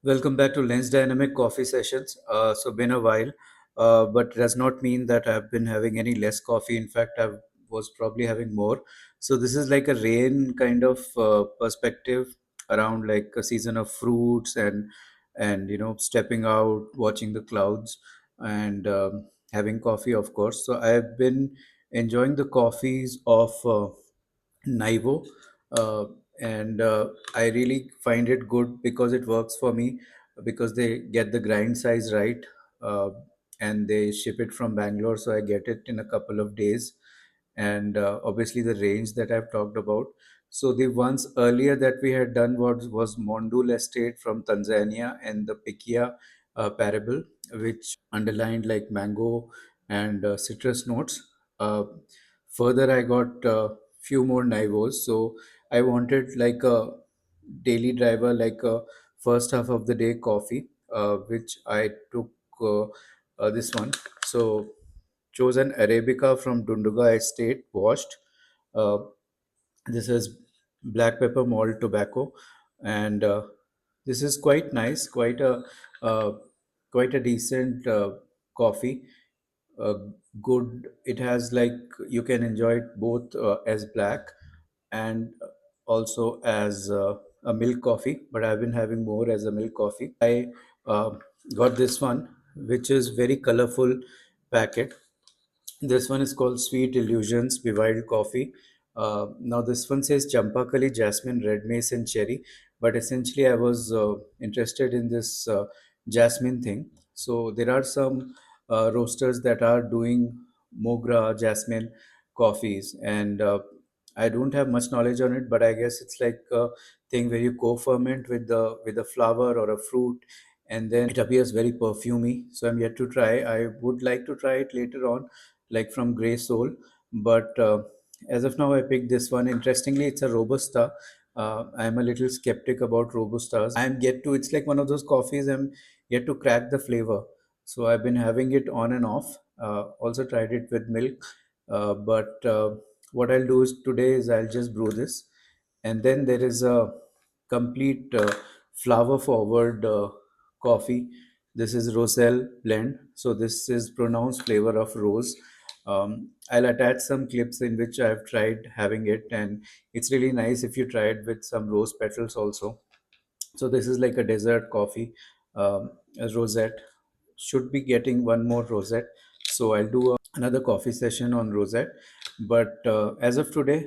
Welcome back to Lens Dynamic Coffee Sessions. Been a while, but does not mean that I've been having any less coffee. In fact, I was probably having more. So this is like a rain kind of perspective around like a season of fruits and stepping out, watching the clouds, and having coffee, of course. So I've been enjoying the coffees of Naivo, uh, and I really find it good because it works for me because they get the grind size right, uh, and they ship it from Bangalore, so I get it in a couple of days, and obviously the range that I've talked about. So the ones earlier that we had done was Mondul Estate from Tanzania and the Pikia Parable, which underlined like mango and citrus notes. Uh, Further, I got few more Nivos. So I wanted like a daily driver, like a first half of the day coffee, which I took uh, this one. So chose an Arabica from Dunduga Estate, washed. Uh, this is black pepper malt tobacco, and this is quite nice, uh, quite a decent coffee. uh, Good. It has like you can enjoy it both as black and also as a milk coffee, but I've been having more as a milk coffee. I uh, got this one, which is very colorful packet. This one is called Sweet Illusions BEWILD Coffee. Now this one says Champakali, Jasmine, Red Mace, and Cherry. But essentially, I was interested in this Jasmine thing. So there are some roasters that are doing Mogra Jasmine coffees, and I don't have much knowledge on it, but I guess it's like a thing where you co-ferment with the flower or a fruit, and then it appears very perfumey. So I'm yet to try. I would like to try it later on, like from Grey Soul. But as of now, I picked this one. Interestingly, it's a Robusta. I'm a little skeptic about Robustas. I'm yet to, it's like one of those coffees I'm yet to crack the flavor. So I've been having it on and off. Also tried it with milk. But what I'll do is today is I'll just brew this. And then there is a complete flower forward coffee. This is Roselle blend. So this is pronounced flavor of rose. I'll attach some clips in which I've tried having it, and it's really nice if you try it with some rose petals also. So this is like a dessert coffee, a rosette. Should be getting one more rosette. So I'll do another coffee session on rosette. But as of today,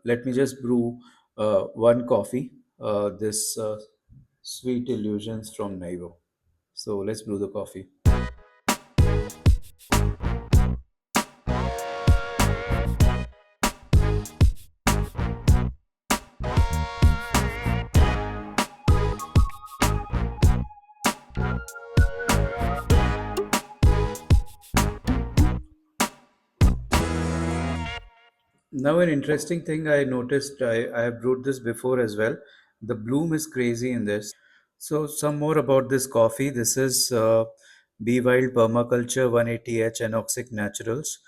let me just brew one coffee. This Sweet Illusions from Naivo. So let's brew the coffee. Now, an interesting thing I noticed, I have brewed this before as well. The bloom is crazy in this. So, some more about this coffee. This is Be Wild Permaculture 180H Anoxic Naturals.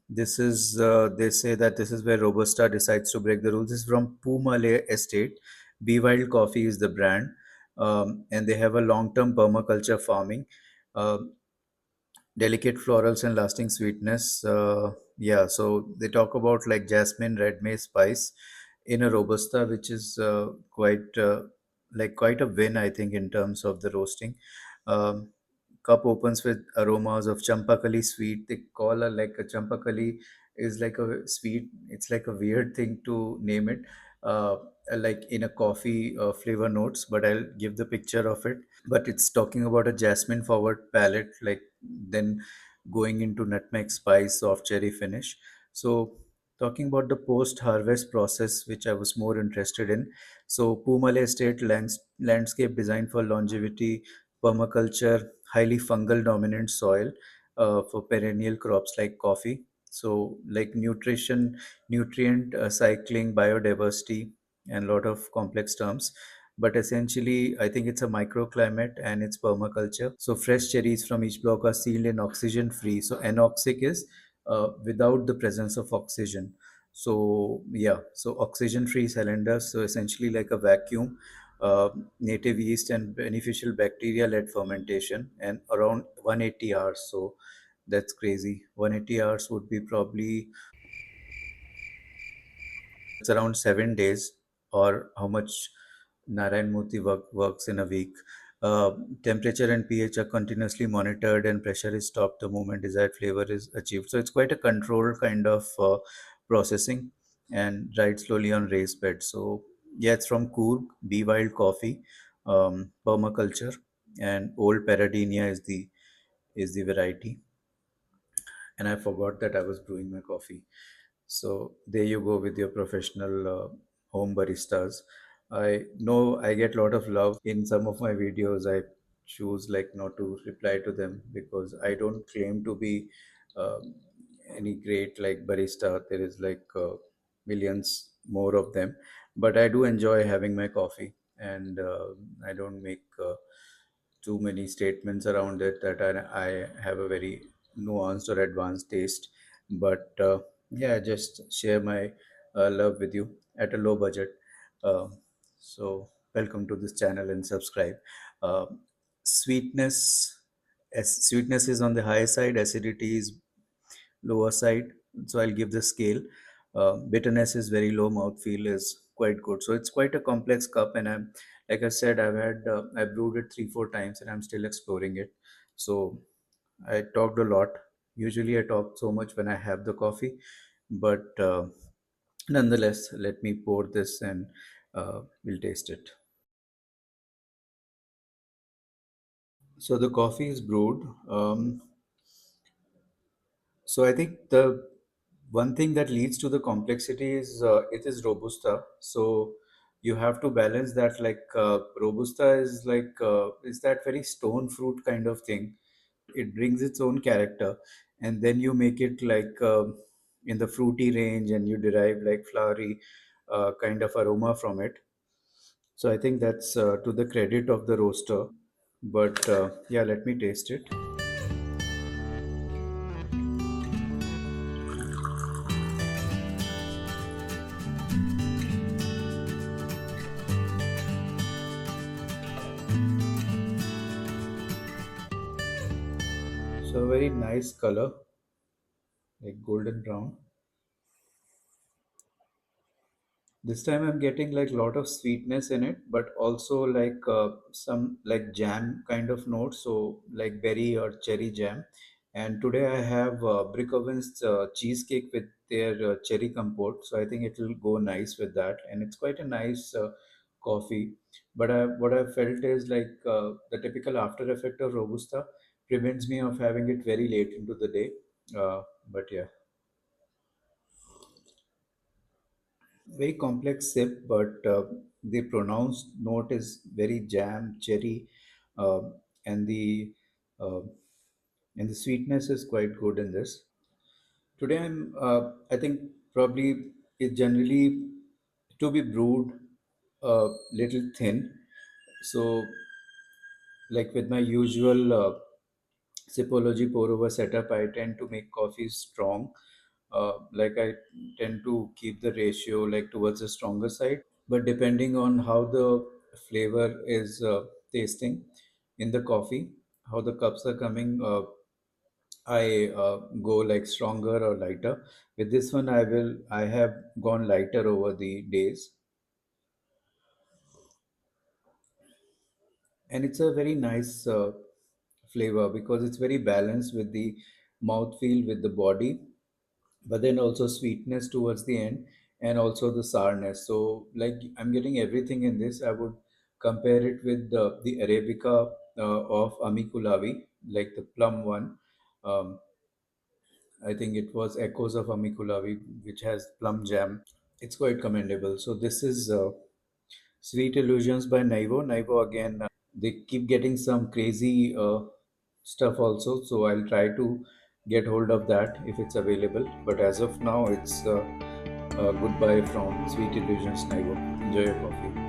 They say that this is where Robusta decides to break the rules. This is from Poomale Estate. Be Wild Coffee is the brand, and they have a long term permaculture farming. Uh, Delicate florals and lasting sweetness. Yeah, so they talk about like jasmine, red mace spice in a robusta, which is quite a win, I think, in terms of the roasting. Um, Cup opens with aromas of champakali sweet. They call a like a champakali is like a sweet. It's like a weird thing to name it. Uh, like in a coffee flavor notes, but I'll give the picture of it. But it's talking about a jasmine forward palette, like then going into nutmeg spice, soft cherry finish. So talking about the post harvest process, which I was more interested in. So Poomale Estate landscape design for longevity, permaculture, highly fungal dominant soil for perennial crops like coffee. So like nutrient cycling, biodiversity, and a lot of complex terms, but essentially I think it's a microclimate and it's permaculture. So fresh cherries from each block are sealed and oxygen free. So anoxic is without the presence of oxygen. So yeah, so oxygen free cylinders, so essentially like a vacuum. native yeast and beneficial bacteria led fermentation, and around 180 hours. So that's crazy. 180 hours would be probably, it's around 7 days, or how much Narayan Murthy works in a week. Uh, Temperature and pH are continuously monitored, and pressure is stopped the moment desired flavor is achieved. So it's quite a controlled kind of processing, and dried slowly on raised beds. So yeah, it's from Coorg, BEWILD coffee, Permaculture, and Old Paradenia is the variety. And I forgot that I was brewing my coffee. So there you go with your professional home baristas. I know I get a lot of love in some of my videos. I choose like not to reply to them because I don't claim to be um any great like barista. There is like millions more of them, but I do enjoy having my coffee, and I don't make too many statements around it that I have a very nuanced or advanced taste. But yeah, just share my love with you at a low budget. Uh, so welcome to this channel and subscribe. Uh, sweetness, sweetness is on the higher side. Acidity is lower side. So I'll give the scale. Bitterness is very low. Mouthfeel is quite good. So it's quite a complex cup, and I'm like I said, I brewed it 3 4 times, and I'm still exploring it. So I talked a lot. Usually I talk so much when I have the coffee, but nonetheless, let me pour this and we'll taste it. So the coffee is brewed. So I think the one thing that leads to the complexity is it is robusta. So you have to balance that. Like robusta is that very stone fruit kind of thing. It brings its own character, and then you make it like in the fruity range, and you derive like flowery kind of aroma from it. So I think that's to the credit of the roaster. But yeah, let me taste it. So very nice color, like golden brown. This time I'm getting like a lot of sweetness in it, but also like some like jam kind of notes, so like berry or cherry jam. And today I have Brick Oven's cheesecake with their cherry compote, so I think it will go nice with that. And it's quite a nice coffee. But what I felt is like the typical after effect of Robusta prevents me of having it very late into the day. But yeah. Very complex sip, but the pronounced note is very jam, cherry, uh, and uh, the sweetness is quite good in this. Today, I think probably it generally to be brewed a little thin. So, like with my usual Sipology pour over setup, I tend to make coffee strong. Like I tend to keep the ratio like towards the stronger side. But depending on how the flavor is tasting in the coffee, how the cups are coming, I go like stronger or lighter. With this one, I have gone lighter over the days, and it's a very nice flavor because it's very balanced with the mouthfeel with the body, but then also sweetness towards the end, and also the sourness. So like I'm getting everything in this. I would compare it with the Arabica of Amiculavi, like the plum one. Um, I think it was Echoes of Amiculavi, which has plum jam. It's quite commendable. So this is Sweet Illusions by Naivo. Naivo again, they keep getting some crazy stuff also. So I'll try to get hold of that if it's available. But as of now, it's goodbye from Sweet Illusions Naivo. Enjoy your coffee.